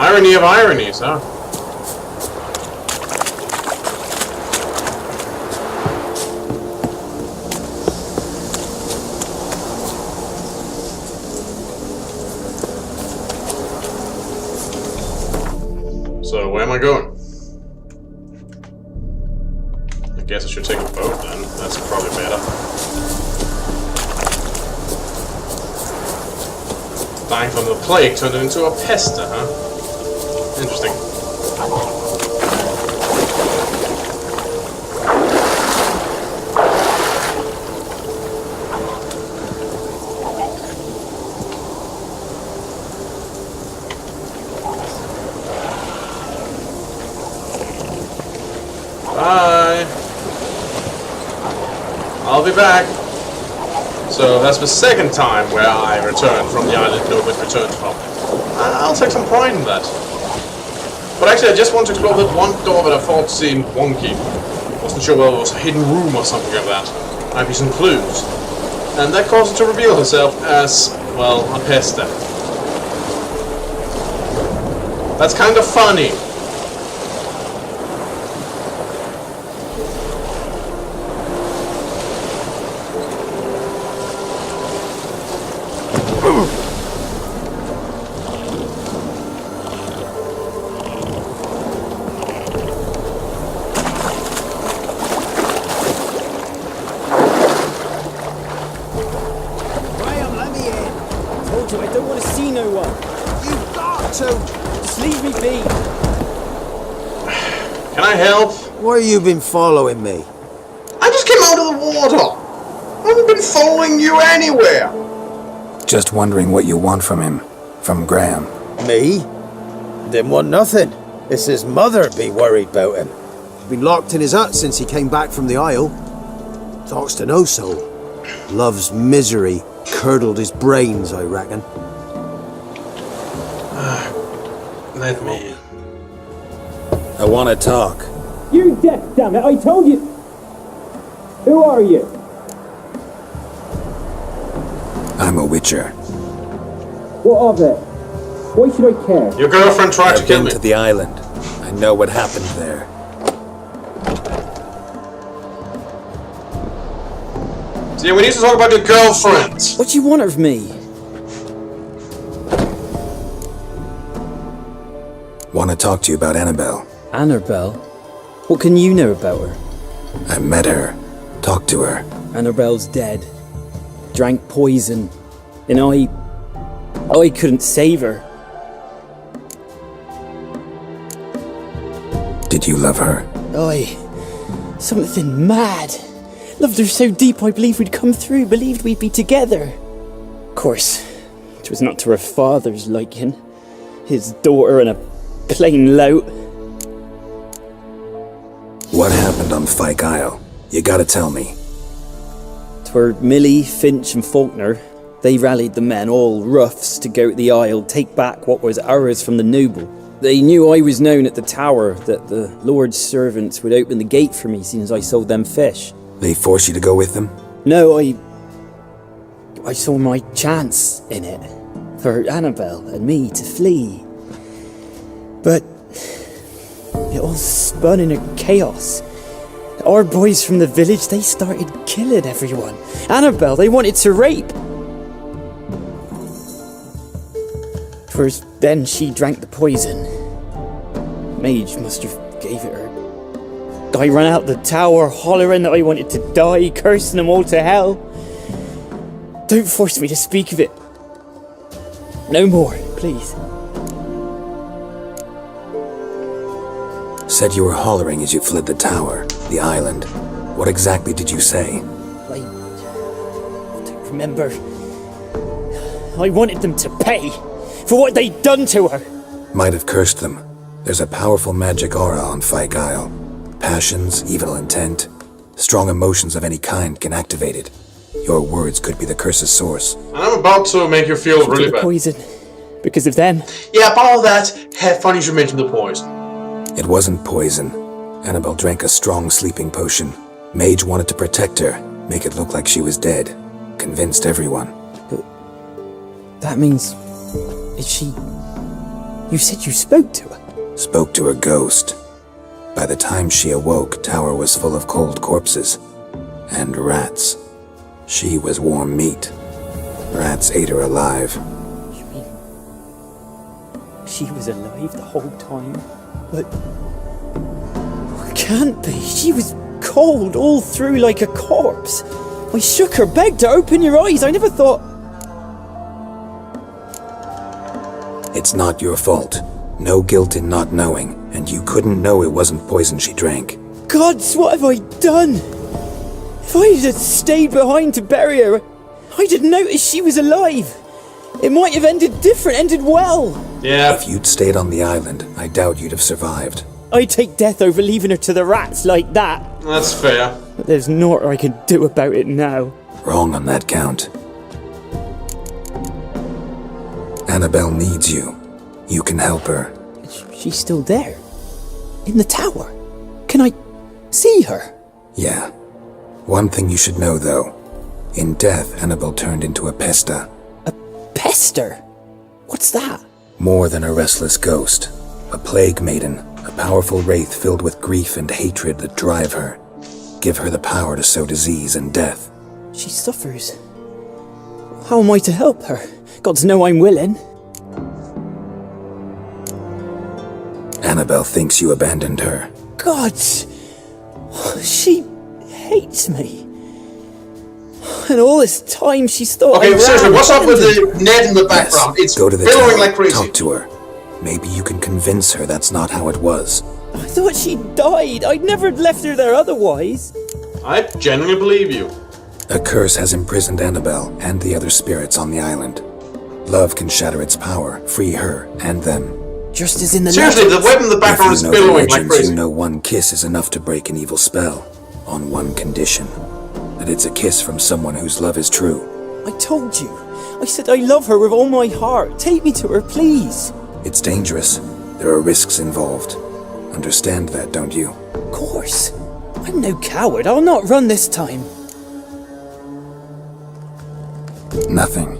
Irony of ironies, huh? So, where am I going? I guess I should take a boat then. That's probably better. Dying from the plague turned it into a pesta, huh? Interesting. Bye. I'll be back. So that's the second time where I returned from the island nobody's returned from. I'll take some pride in that. But actually, I just want to explore that one door that I thought seemed wonky. Wasn't sure whether it was a hidden room or something like that. Might be some clues. And that caused her to reveal herself as, well, a pesta. That's kind of funny. I don't want to see no one. You've got to! Just leave me be. Can I help? Why have you been following me? I just came out of the water. I haven't been following you anywhere. Just wondering what you want from him. From Graham. Me? Didn't want nothing. It's his mother be worried about him. Been locked in his hut since he came back from the Isle. Talks to no soul. Love's misery curdled his brains, I reckon. Let me. I want to talk. You're deaf, damn it! I told you. Who are you? I'm a witcher. What of it? Why should I care? Your girlfriend tried to I've kill been me. to the island. I know what happened there. See, we need to talk about your girlfriend. What do you want of me? Want to talk to you about Annabelle. Annabelle? What can you know about her? I met her. Talked to her. Annabelle's dead. Drank poison. And I couldn't save her. Did you love her? Something mad. Loved her so deep I believed we'd come through, believed we'd be together. Of course, it was not to her father's liking. His daughter and a plain lout. What happened on Fyke Isle? You gotta tell me. 'Twere Millie, Finch and Faulkner. They rallied the men, all roughs, to go to the Isle, take back what was ours from the noble. They knew I was known at the tower, that the Lord's servants would open the gate for me soon as I sold them fish. They forced you to go with them? No, I saw my chance in it, for Annabelle and me to flee. But it all spun in a chaos. Our boys from the village, they started killing everyone. Annabelle, they wanted to rape. First, then she drank the poison. Mage must have gave it her. I ran out the tower, hollering that I wanted to die, cursing them all to hell. Don't force me to speak of it. No more, please. Said you were hollering as you fled the tower, the island. What exactly did you say? I don't remember. I wanted them to pay for what they'd done to her. Might have cursed them. There's a powerful magic aura on Fyke Isle. Passions, evil intent, strong emotions of any kind can activate it. Your words could be the curse's source. And I'm about to make you feel She really took bad. poison because of them. Yeah, but all that. Funny you should mention the poison. It wasn't poison. Annabelle drank a strong sleeping potion. Mage wanted to protect her, make it look like she was dead. Convinced everyone. That means... Is she... You said you spoke to her. Spoke to her ghost. By the time she awoke, Tower was full of cold corpses. And rats. She was warm meat. Rats ate her alive. You mean she was alive the whole time? But it can't be. She was cold all through like a corpse. I shook her, begged her, open your eyes. I never thought... It's not your fault. No guilt in not knowing, and you couldn't know it wasn't poison she drank. Gods, what have I done? If I had stayed behind to bury her, I didn't notice she was alive. It might have ended different, ended well. Yeah. If you'd stayed on the island, I doubt you'd have survived. I'd take death over leaving her to the rats like that. That's fair. But there's naught I can do about it now. Wrong on that count. Annabelle needs you. You can help her. She's still there. In the tower. Can I see her? Yeah. One thing you should know, though. In death, Annabelle turned into a pesta. A pester? What's that? More than a restless ghost. A plague maiden. A powerful wraith filled with grief and hatred that drive her. Give her the power to sow disease and death. She suffers. How am I to help her? Gods know I'm willing. Annabelle thinks you abandoned her. Gods! She hates me. And all this time she's thought Okay, I seriously, ran what's up with abandoned. the net in the background? Yes, It's go to the billowing tower. like crazy. Talk to her. Maybe you can convince her that's not how it was. I thought she died. I'd never left her there otherwise. I genuinely believe you. A curse has imprisoned Annabelle and the other spirits on the island. Love can shatter its power, free her and them. Just as in the Seriously, the legends. web in the background is If you know the billowing like legends, crazy. you know one kiss is enough to break an evil spell. On one condition. That it's a kiss from someone whose love is true. I told you. I said I love her with all my heart. Take me to her, please. It's dangerous. There are risks involved. Understand that, don't you? Of course. I'm no coward. I'll not run this time. Nothing.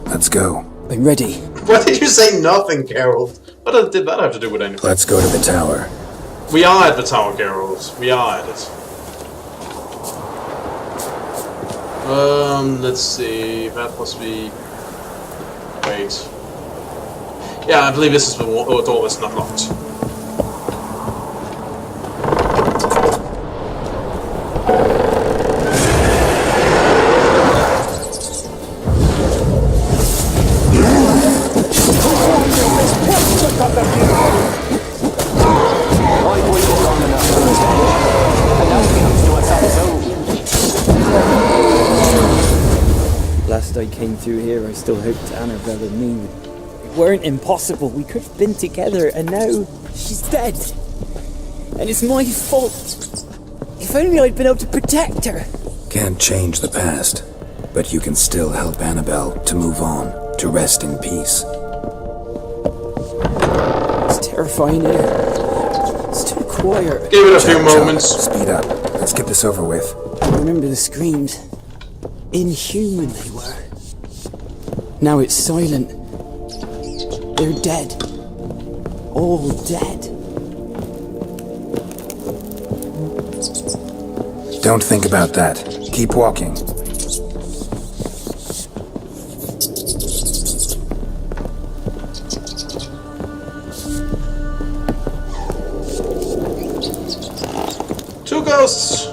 Let's go. I'm ready. Why did you say nothing, Geralt? What did that have to do with anything? Let's go to the tower. We are at the tower, Geralt. We are at it. Let's see. That must be... Wait. Yeah, I believe this is the door that's not locked. Last I came through here, I still hoped Annabelle and me weren't impossible. We could have been together, and now she's dead. And it's my fault. If only I'd been able to protect her. Can't change the past, but you can still help Annabelle to move on, to rest in peace. It's terrifying here. It's too quiet. Give it a few Chop, moments. Speed up. Let's get this over with. I remember the screams. Inhuman they were. Now it's silent. They're dead. All dead. Don't think about that. Keep walking. Two ghosts.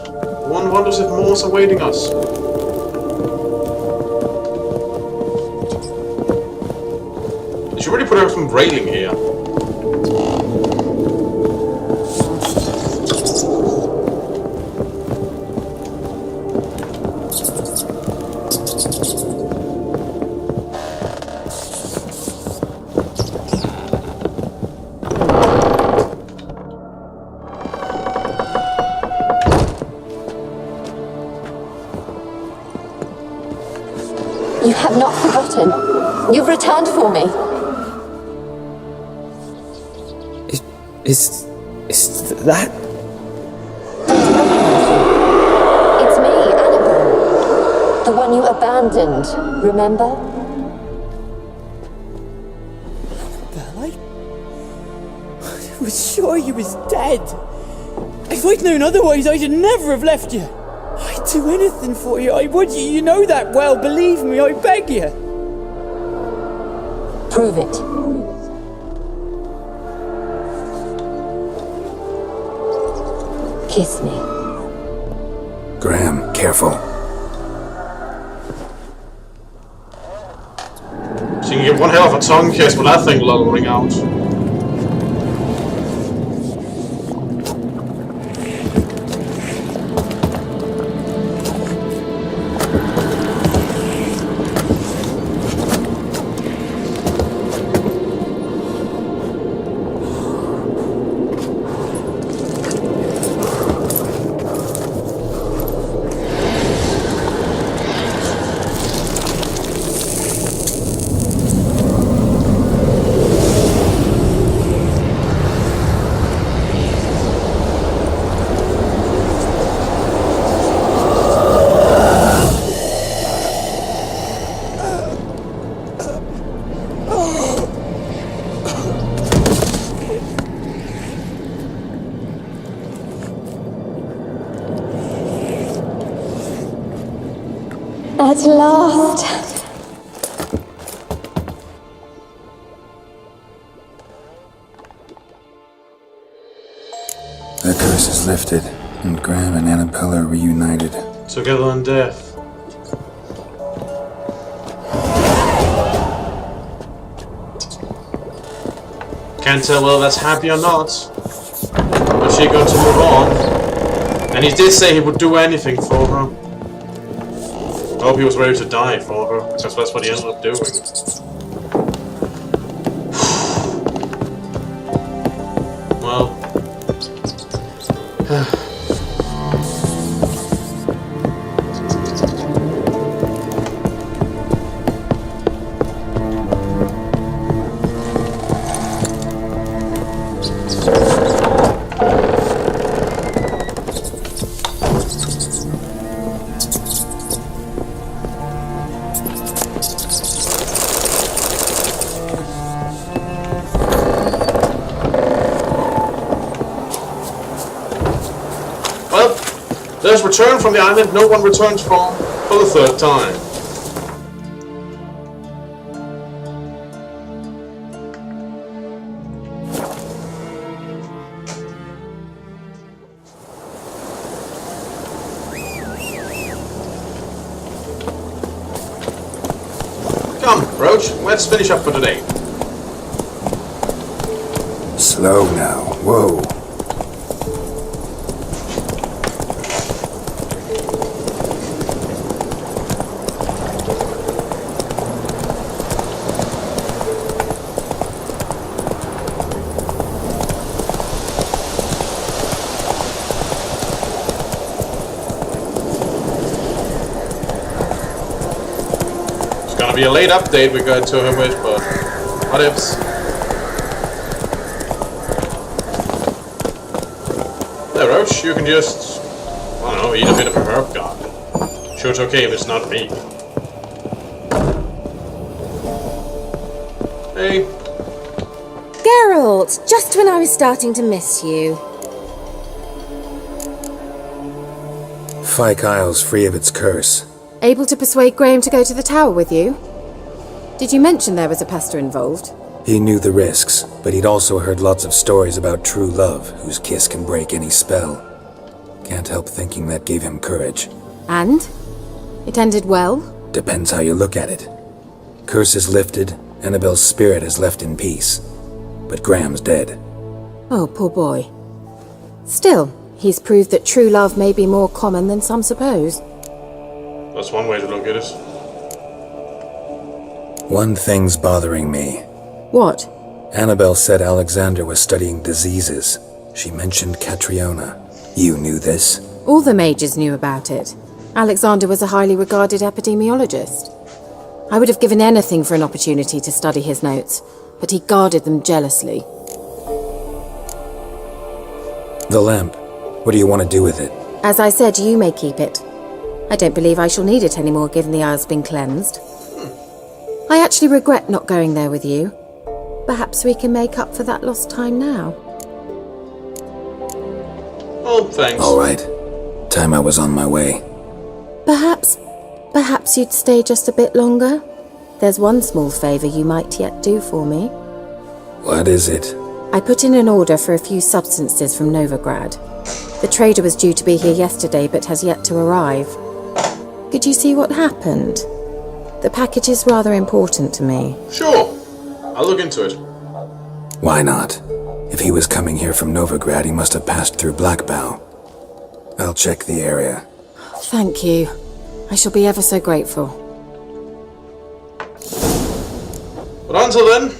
One wonders if more's awaiting us. They should really put out some railing here. You have not forgotten. You've returned for me. Is that? It's me, Annabelle. The one you abandoned, remember? Belle, I was sure you was dead. If I'd known otherwise, I'd never have left you. I'd do anything for you, I would. You know that well, believe me, I beg you. Prove it. Kiss me. Graham, careful. So you can give one hell of a tongue kiss, but that thing will ring out. At last. The curse is lifted, and Graham and Annabelle are reunited. Together in death. Can't tell whether that's happy or not. But she's going to move on. And he did say he would do anything for her. I hope he was ready to die for her, because that's what he ended up doing. Well... There's return from the island no one returns from for the third time. Come, Roach, let's finish up for today. Slow now. Whoa. Be a late update we got to him with, but what ifs? There, Roach, you can just, I don't know, eat a bit of a herb garden. Sure, it's okay if it's not me. Hey. Geralt, just when I was starting to miss you. Fyke Isle's free of its curse. Able to persuade Graham to go to the tower with you? Did you mention there was a pester involved? He knew the risks, but he'd also heard lots of stories about true love, whose kiss can break any spell. Can't help thinking that gave him courage. And? It ended well? Depends how you look at it. Curse is lifted, Annabelle's spirit is left in peace. But Graham's dead. Oh, poor boy. Still, he's proved that true love may be more common than some suppose. That's one way to look at it. One thing's bothering me. What? Annabelle said Alexander was studying diseases. She mentioned Catriona. You knew this? All the mages knew about it. Alexander was a highly regarded epidemiologist. I would have given anything for an opportunity to study his notes, but he guarded them jealously. The lamp. What do you want to do with it? As I said, you may keep it. I don't believe I shall need it anymore, given the Isle's been cleansed. I actually regret not going there with you. Perhaps we can make up for that lost time now. Oh, thanks. Alright. Time I was on my way. Perhaps you'd stay just a bit longer? There's one small favour you might yet do for me. What is it? I put in an order for a few substances from Novigrad. The trader was due to be here yesterday but has yet to arrive. Could you see what happened? The package is rather important to me. Sure. I'll look into it. Why not? If he was coming here from Novigrad, he must have passed through Blackbough. I'll check the area. Thank you. I shall be ever so grateful. But until then,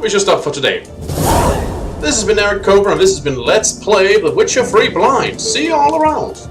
we shall stop for today. This has been Eric Cobra, and this has been Let's Play The Witcher 3 Blind. See you all around.